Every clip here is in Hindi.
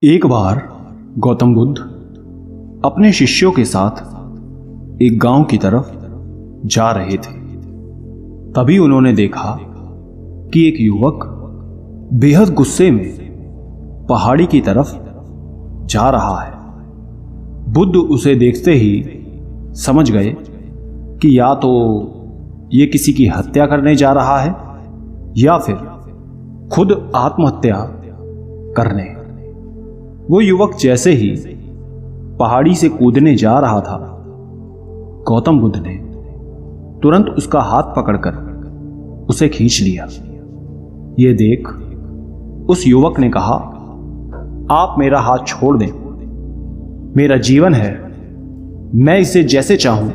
एक बार गौतम बुद्ध अपने शिष्यों के साथ एक गांव की तरफ जा रहे थे। तभी उन्होंने देखा कि एक युवक बेहद गुस्से में पहाड़ी की तरफ जा रहा है। बुद्ध उसे देखते ही समझ गए कि या तो ये किसी की हत्या करने जा रहा है या फिर खुद आत्महत्या करने। वो युवक जैसे ही पहाड़ी से कूदने जा रहा था, गौतम बुद्ध ने तुरंत उसका हाथ पकड़कर उसे खींच लिया। ये देख उस युवक ने कहा, आप मेरा हाथ छोड़ दें, मेरा जीवन है, मैं इसे जैसे चाहूं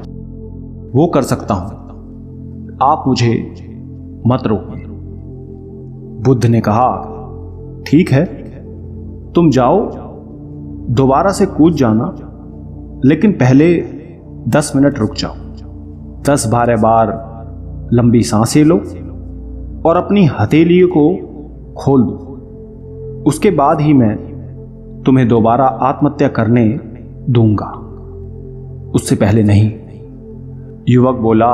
वो कर सकता हूं, आप मुझे मत रोकिए। बुद्ध ने कहा, ठीक है, तुम जाओ, दोबारा से कूद जाना, लेकिन पहले 10 मिनट रुक जाओ। 10-12 बार लंबी सांसें लो और अपनी हथेली को खोल दो। उसके बाद ही मैं तुम्हें दोबारा आत्महत्या करने दूंगा, उससे पहले नहीं। युवक बोला,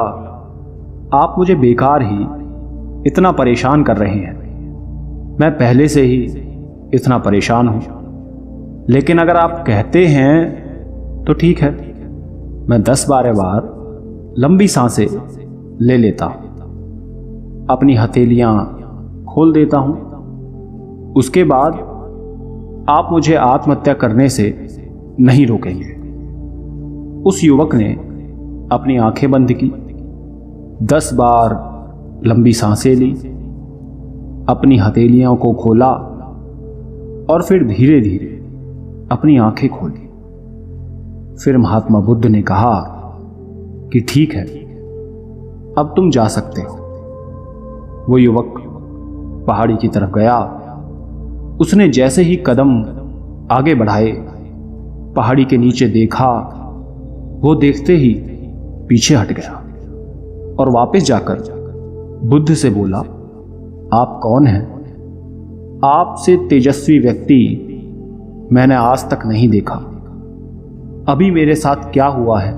आप मुझे बेकार ही इतना परेशान कर रहे हैं। मैं पहले से ही इतना परेशान हूं, लेकिन अगर आप कहते हैं तो ठीक है, मैं 10-12 बार लंबी सांसें ले लेता हूं, अपनी हथेलियां खोल देता हूं। उसके बाद आप मुझे आत्महत्या करने से नहीं रोकेंगे। उस युवक ने अपनी आंखें बंद की, 10 बार लंबी सांसें ली, अपनी हथेलियों को खोला और फिर धीरे धीरे अपनी आंखें खोली। फिर महात्मा बुद्ध ने कहा कि ठीक है, अब तुम जा सकते हो। वो युवक पहाड़ी की तरफ गया। उसने जैसे ही कदम आगे बढ़ाए, पहाड़ी के नीचे देखा, वो देखते ही पीछे हट गया और वापस जाकर बुद्ध से बोला, आप कौन हैं? आपसे तेजस्वी व्यक्ति मैंने आज तक नहीं देखा। अभी मेरे साथ क्या हुआ है,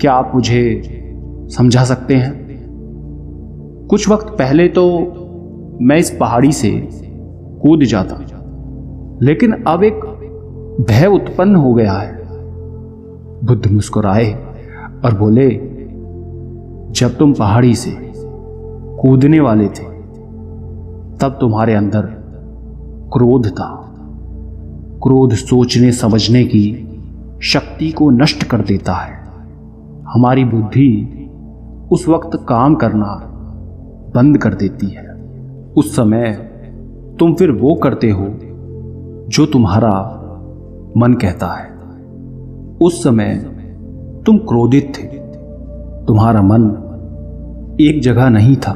क्या आप मुझे समझा सकते हैं? कुछ वक्त पहले तो मैं इस पहाड़ी से कूद जाता, लेकिन अब एक भय उत्पन्न हो गया है। बुद्ध मुस्कुराए और बोले, जब तुम पहाड़ी से कूदने वाले थे तब तुम्हारे अंदर क्रोध था। क्रोध सोचने समझने की शक्ति को नष्ट कर देता है। हमारी बुद्धि उस वक्त काम करना बंद कर देती है। उस समय तुम फिर वो करते हो जो तुम्हारा मन कहता है। उस समय तुम क्रोधित थे, तुम्हारा मन एक जगह नहीं था।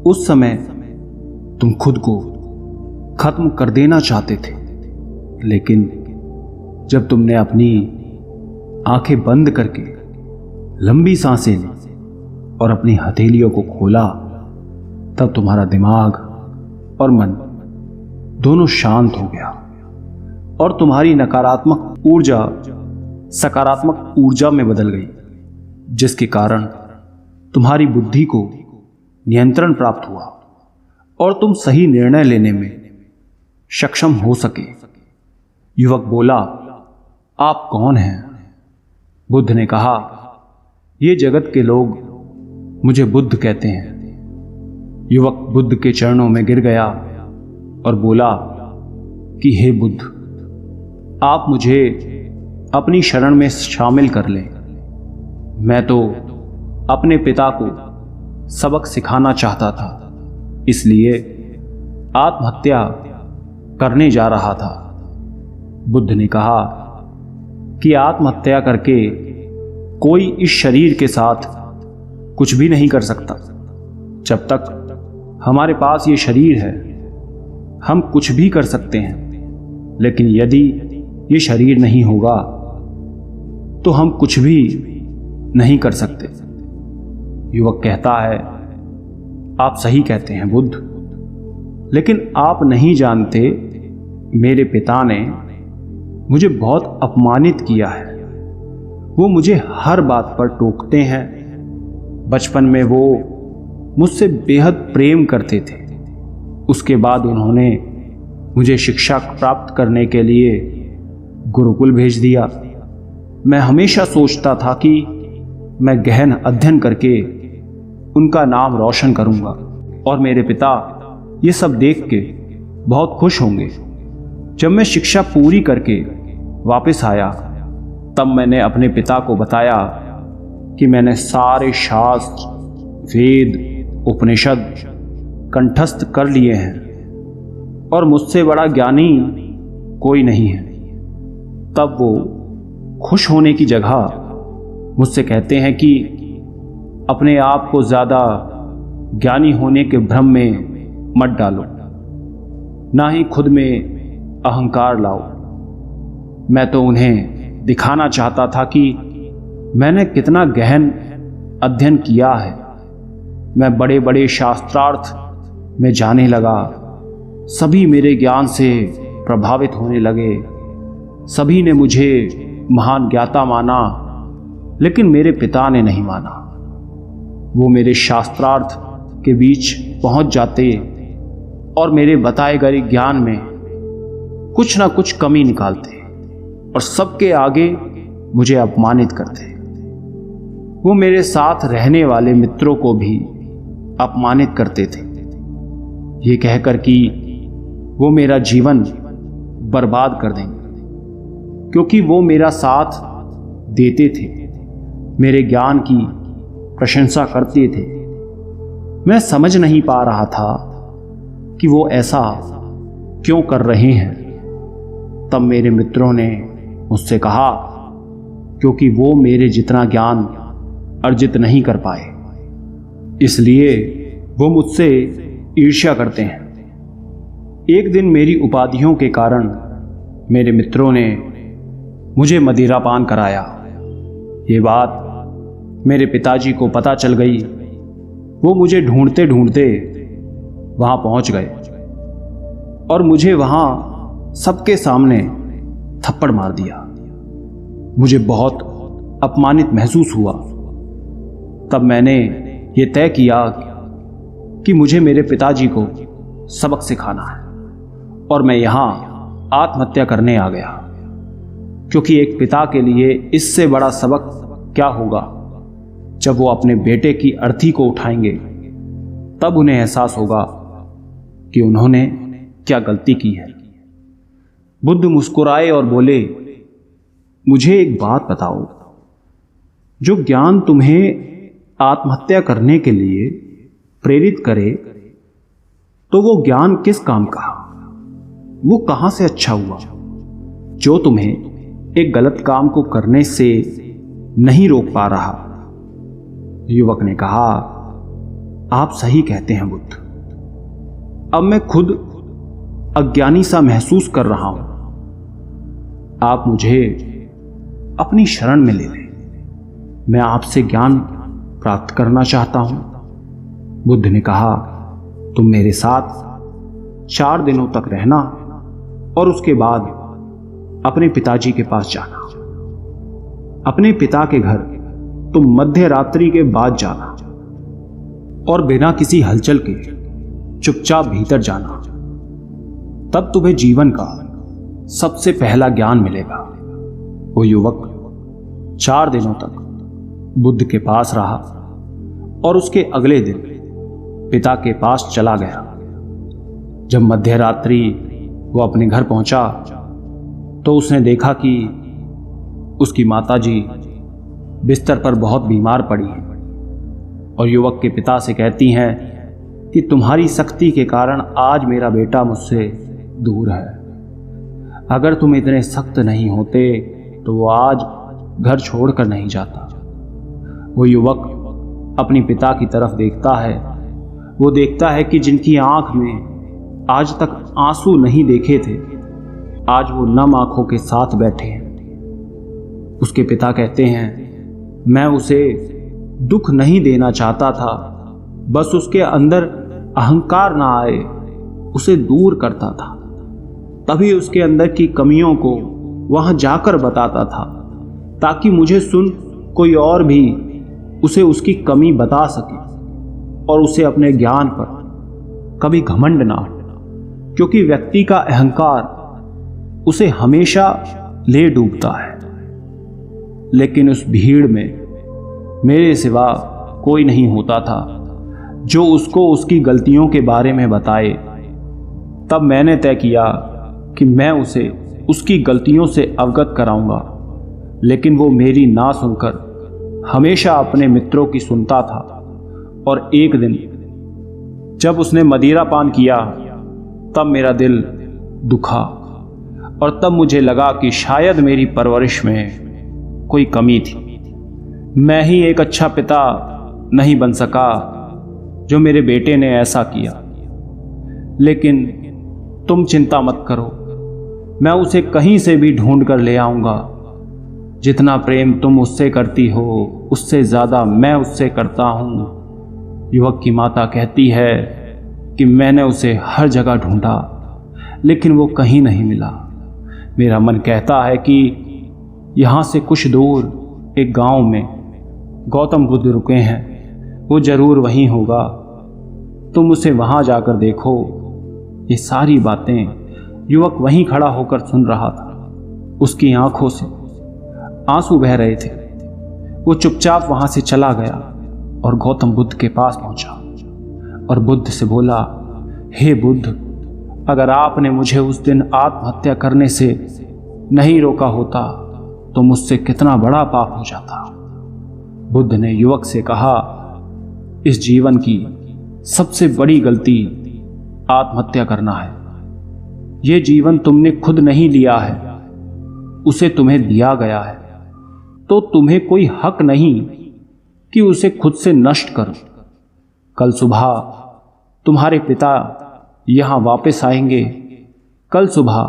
उस समय तुम खुद को खत्म कर देना चाहते थे, लेकिन जब तुमने अपनी आंखें बंद करके लंबी सांसें ली और अपनी हथेलियों को खोला, तब तुम्हारा दिमाग और मन दोनों शांत हो गया और तुम्हारी नकारात्मक ऊर्जा सकारात्मक ऊर्जा में बदल गई, जिसके कारण तुम्हारी बुद्धि को नियंत्रण प्राप्त हुआ और तुम सही निर्णय लेने में सक्षम हो सके। युवक बोला, आप कौन हैं? बुद्ध ने कहा, ये जगत के लोग मुझे बुद्ध कहते हैं। युवक बुद्ध के चरणों में गिर गया और बोला कि हे बुद्ध, आप मुझे अपनी शरण में शामिल कर लें। मैं तो अपने पिता को सबक सिखाना चाहता था, इसलिए आत्महत्या करने जा रहा था। बुद्ध ने कहा कि आत्महत्या करके कोई इस शरीर के साथ कुछ भी नहीं कर सकता। जब तक हमारे पास ये शरीर है, हम कुछ भी कर सकते हैं, लेकिन यदि ये शरीर नहीं होगा तो हम कुछ भी नहीं कर सकते। युवक कहता है, आप सही कहते हैं बुद्ध, लेकिन आप नहीं जानते मेरे पिता ने मुझे बहुत अपमानित किया है। वो मुझे हर बात पर टोकते हैं। बचपन में वो मुझसे बेहद प्रेम करते थे। उसके बाद उन्होंने मुझे शिक्षा प्राप्त करने के लिए गुरुकुल भेज दिया। मैं हमेशा सोचता था कि मैं गहन अध्ययन करके उनका नाम रोशन करूंगा और मेरे पिता ये सब देख के बहुत खुश होंगे। जब मैं शिक्षा पूरी करके वापस आया तब मैंने अपने पिता को बताया कि मैंने सारे शास्त्र, वेद, उपनिषद कंठस्थ कर लिए हैं और मुझसे बड़ा ज्ञानी कोई नहीं है। तब वो खुश होने की जगह मुझसे कहते हैं कि अपने आप को ज़्यादा ज्ञानी होने के भ्रम में मत डालो, ना ही खुद में अहंकार लाओ। मैं तो उन्हें दिखाना चाहता था कि मैंने कितना गहन अध्ययन किया है। मैं बड़े बड़े शास्त्रार्थ में जाने लगा। सभी मेरे ज्ञान से प्रभावित होने लगे। सभी ने मुझे महान ज्ञाता माना, लेकिन मेरे पिता ने नहीं माना। वो मेरे शास्त्रार्थ के बीच पहुंच जाते और मेरे बताए गए ज्ञान में कुछ ना कुछ कमी निकालते और सबके आगे मुझे अपमानित करते। वो मेरे साथ रहने वाले मित्रों को भी अपमानित करते थे, ये कहकर कि वो मेरा जीवन बर्बाद कर देंगे, क्योंकि वो मेरा साथ देते थे, मेरे ज्ञान की प्रशंसा करते थे। मैं समझ नहीं पा रहा था कि वो ऐसा क्यों कर रहे हैं। तब मेरे मित्रों ने मुझसे कहा, क्योंकि वो मेरे जितना ज्ञान अर्जित नहीं कर पाए, इसलिए वो मुझसे ईर्ष्या करते हैं। एक दिन मेरी उपाधियों के कारण मेरे मित्रों ने मुझे मदिरापान कराया। ये बात मेरे पिताजी को पता चल गई। वो मुझे ढूंढते ढूंढते वहां पहुंच गए और मुझे वहां सबके सामने थप्पड़ मार दिया। मुझे बहुत अपमानित महसूस हुआ। तब मैंने ये तय किया कि मुझे मेरे पिताजी को सबक सिखाना है और मैं यहां आत्महत्या करने आ गया, क्योंकि एक पिता के लिए इससे बड़ा सबक क्या होगा जब वो अपने बेटे की अर्थी को उठाएंगे। तब उन्हें एहसास होगा कि उन्होंने क्या गलती की है। बुद्ध मुस्कुराए और बोले, मुझे एक बात बताओ, जो ज्ञान तुम्हें आत्महत्या करने के लिए प्रेरित करे, तो वो ज्ञान किस काम का? वो कहां से अच्छा हुआ जो तुम्हें एक गलत काम को करने से नहीं रोक पा रहा? युवक ने कहा, आप सही कहते हैं बुद्ध। अब मैं खुद अज्ञानी सा महसूस कर रहा हूं। आप मुझे अपनी शरण में ले लें। मैं आपसे ज्ञान प्राप्त करना चाहता हूं। बुद्ध ने कहा, तुम मेरे साथ 4 दिनों तक रहना और उसके बाद अपने पिताजी के पास जाना। अपने पिता के घर तुम मध्य रात्रि के बाद जाना और बिना किसी हलचल के चुपचाप भीतर जाना। तब तुम्हें जीवन का सबसे पहला ज्ञान मिलेगा। वो युवक 4 दिनों तक बुद्ध के पास रहा और उसके अगले दिन पिता के पास चला गया। जब मध्य रात्रि वो अपने घर पहुंचा तो उसने देखा कि उसकी माताजी बिस्तर पर बहुत बीमार पड़ी हैं और युवक के पिता से कहती हैं कि तुम्हारी सख्ती के कारण आज मेरा बेटा मुझसे दूर है। अगर तुम इतने सख्त नहीं होते तो वो आज घर छोड़कर नहीं जाता। वो युवक अपने पिता की तरफ देखता है। वो देखता है कि जिनकी आंख में आज तक आंसू नहीं देखे थे, आज वो नम आंखों के साथ बैठे हैं। उसके पिता कहते हैं, मैं उसे दुख नहीं देना चाहता था, बस उसके अंदर अहंकार ना आए उसे दूर करता था। तभी उसके अंदर की कमियों को वहां जाकर बताता था, ताकि मुझे सुन कोई और भी उसे उसकी कमी बता सके और उसे अपने ज्ञान पर कभी घमंड ना हो, क्योंकि व्यक्ति का अहंकार उसे हमेशा ले डूबता है। लेकिन उस भीड़ में मेरे सिवा कोई नहीं होता था जो उसको उसकी गलतियों के बारे में बताए। तब मैंने तय किया कि मैं उसे उसकी गलतियों से अवगत कराऊंगा, लेकिन वो मेरी ना सुनकर हमेशा अपने मित्रों की सुनता था। और एक दिन जब उसने मदिरा पान किया तब मेरा दिल दुखा, और तब मुझे लगा कि शायद मेरी परवरिश में कोई कमी थी। मैं ही एक अच्छा पिता नहीं बन सका जो मेरे बेटे ने ऐसा किया। लेकिन तुम चिंता मत करो, मैं उसे कहीं से भी ढूंढ कर ले आऊंगा। जितना प्रेम तुम उससे करती हो उससे ज़्यादा मैं उससे करता हूं। युवक की माता कहती है कि मैंने उसे हर जगह ढूंढा, लेकिन वो कहीं नहीं मिला। मेरा मन कहता है कि यहाँ से कुछ दूर एक गांव में गौतम बुद्ध रुके हैं, वो जरूर वहीं होगा। तुम उसे वहां जाकर देखो। ये सारी बातें युवक वहीं खड़ा होकर सुन रहा था। उसकी आंखों से आंसू बह रहे थे। वो चुपचाप वहां से चला गया और गौतम बुद्ध के पास पहुंचा और बुद्ध से बोला, हे बुद्ध, अगर आपने मुझे उस दिन आत्महत्या करने से नहीं रोका होता तो मुझसे कितना बड़ा पाप हो जाता। बुद्ध ने युवक से कहा, इस जीवन की सबसे बड़ी गलती आत्महत्या करना है। यह जीवन तुमने खुद नहीं लिया है, उसे तुम्हें दिया गया है, तो तुम्हें कोई हक नहीं कि उसे खुद से नष्ट करो। कल सुबह तुम्हारे पिता यहां वापस आएंगे। कल सुबह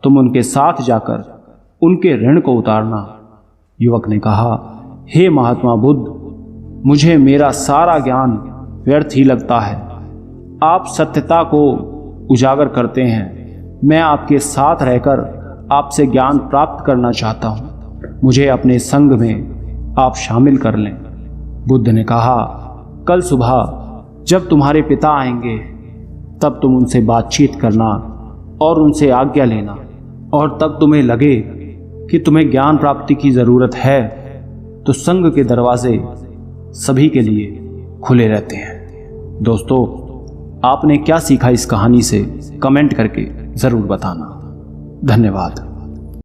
तुम उनके साथ जाकर उनके ऋण को उतारना। युवक ने कहा, हे महात्मा बुद्ध, मुझे मेरा सारा ज्ञान व्यर्थ ही लगता है। आप सत्यता को उजागर करते हैं। मैं आपके साथ रहकर आपसे ज्ञान प्राप्त करना चाहता हूं। मुझे अपने संग में आप शामिल कर लें। बुद्ध ने कहा, कल सुबह जब तुम्हारे पिता आएंगे तब तुम उनसे बातचीत करना और उनसे आज्ञा लेना, और तब तुम्हें लगे कि तुम्हें ज्ञान प्राप्ति की ज़रूरत है तो संघ के दरवाजे सभी के लिए खुले रहते हैं। दोस्तों, आपने क्या सीखा इस कहानी से कमेंट करके ज़रूर बताना। धन्यवाद।